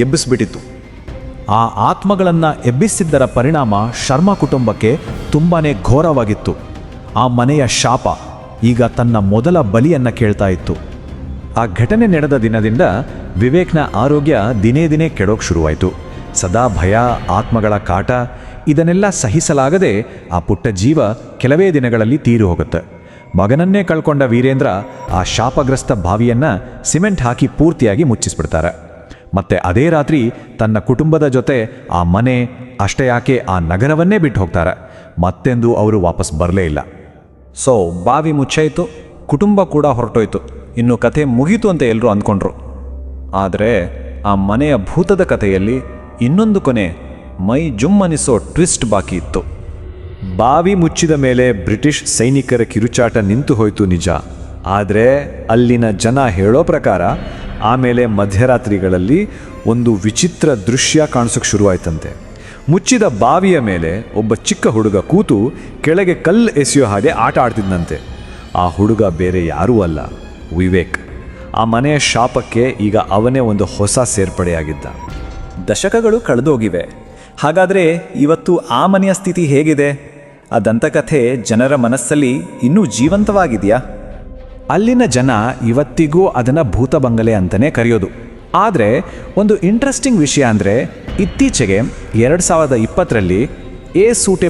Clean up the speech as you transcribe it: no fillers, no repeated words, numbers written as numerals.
ಎಬ್ಬಿಸ್ಬಿಟ್ಟಿತ್ತು. ಆ ಆತ್ಮಗಳನ್ನು ಎಬ್ಬಿಸಿದ್ದರ ಪರಿಣಾಮ ಶರ್ಮಾ ಕುಟುಂಬಕ್ಕೆ ತುಂಬಾನೇ ಘೋರವಾಗಿತ್ತು. ಆ ಮನೆಯ ಶಾಪ ಈಗ ತನ್ನ ಮೊದಲ ಬಲಿಯನ್ನ ಕೇಳ್ತಾ ಇತ್ತು. ಆ ಘಟನೆ ನಡೆದ ದಿನದಿಂದ ವಿವೇಕ್ನ ಆರೋಗ್ಯ ದಿನೇ ದಿನೇ ಕೆಡೋಕ್ ಶುರುವಾಯಿತು. ಸದಾ ಭಯ, ಆತ್ಮಗಳ ಕಾಟ ಇದನ್ನೆಲ್ಲ ಸಹಿಸಲಾಗದೆ ಆ ಪುಟ್ಟ ಜೀವ ಕೆಲವೇ ದಿನಗಳಲ್ಲಿ ತೀರಿ ಹೋಗುತ್ತೆ. ಮಗನನ್ನೇ ಕಳ್ಕೊಂಡ ವೀರೇಂದ್ರ ಆ ಶಾಪಗ್ರಸ್ತ ಬಾವಿಯನ್ನ ಸಿಮೆಂಟ್ ಹಾಕಿ ಪೂರ್ತಿಯಾಗಿ ಮುಚ್ಚಿಸ್ಬಿಡ್ತಾರೆ. ಮತ್ತೆ ಅದೇ ರಾತ್ರಿ ತನ್ನ ಕುಟುಂಬದ ಜೊತೆ ಆ ಮನೆ, ಅಷ್ಟೇ ಯಾಕೆ ಆ ನಗರವನ್ನೇ ಬಿಟ್ಟು ಹೋಗ್ತಾರೆ. ಮತ್ತೆಂದು ಅವರು ವಾಪಸ್ ಬರಲೇ ಇಲ್ಲ. ಸೊ ಬಾವಿ ಮುಚ್ಚಾಯಿತು, ಕುಟುಂಬ ಕೂಡ ಹೊರಟೋಯ್ತು, ಇನ್ನು ಕಥೆ ಮುಗೀತು ಅಂತ ಎಲ್ಲರೂ ಅಂದ್ಕೊಂಡ್ರು. ಆದರೆ ಆ ಮನೆಯ ಭೂತದ ಕಥೆಯಲ್ಲಿ ಇನ್ನೊಂದು ಕೊನೆ, ಮೈ ಜುಮ್ಮನಿಸೋ ಟ್ವಿಸ್ಟ್ ಬಾಕಿ ಇತ್ತು. ಬಾವಿ ಮುಚ್ಚಿದ ಮೇಲೆ ಬ್ರಿಟಿಷ್ ಸೈನಿಕರ ಕಿರುಚಾಟ ನಿಂತು ಹೋಯ್ತು ನಿಜ. ಆದರೆ ಅಲ್ಲಿನ ಜನ ಹೇಳೋ ಪ್ರಕಾರ ಆಮೇಲೆ ಮಧ್ಯರಾತ್ರಿಗಳಲ್ಲಿ ಒಂದು ವಿಚಿತ್ರ ದೃಶ್ಯ ಕಾಣಿಸೋಕೆ ಶುರುವಾಯ್ತಂತೆ. ಮುಚ್ಚಿದ ಬಾವಿಯ ಮೇಲೆ ಒಬ್ಬ ಚಿಕ್ಕ ಹುಡುಗ ಕೂತು ಕೆಳಗೆ ಕಲ್ಲು ಎಸೆಯೋ ಹಾಗೆ ಆಟ ಆಡ್ತಿದ್ದಂತೆ. ಆ ಹುಡುಗ ಬೇರೆ ಯಾರೂ ಅಲ್ಲ, ವಿವೇಕ್. ಆ ಮನೆಯ ಶಾಪಕ್ಕೆ ಈಗ ಅವನೇ ಒಂದು ಹೊಸ ಸೇರ್ಪಡೆಯಾಗಿದ್ದ. ದಶಕಗಳು ಕಳೆದೋಗಿವೆ. ಹಾಗಾದರೆ ಇವತ್ತು ಆ ಮನೆಯ ಸ್ಥಿತಿ ಹೇಗಿದೆ? ಆ ದಂತಕಥೆ ಜನರ ಮನಸ್ಸಲ್ಲಿ ಇನ್ನೂ ಜೀವಂತವಾಗಿದೆಯಾ? ಅಲ್ಲಿನ ಜನ ಇವತ್ತಿಗೂ ಅದನ್ನು ಭೂತ ಬಂಗಲೆ ಅಂತಲೇ ಕರೆಯೋದು. ಆದರೆ ಒಂದು ಇಂಟ್ರೆಸ್ಟಿಂಗ್ ವಿಷಯ ಅಂದರೆ, ಇತ್ತೀಚೆಗೆ 2020ರಲ್ಲಿ ಎ ಸೂಟೆ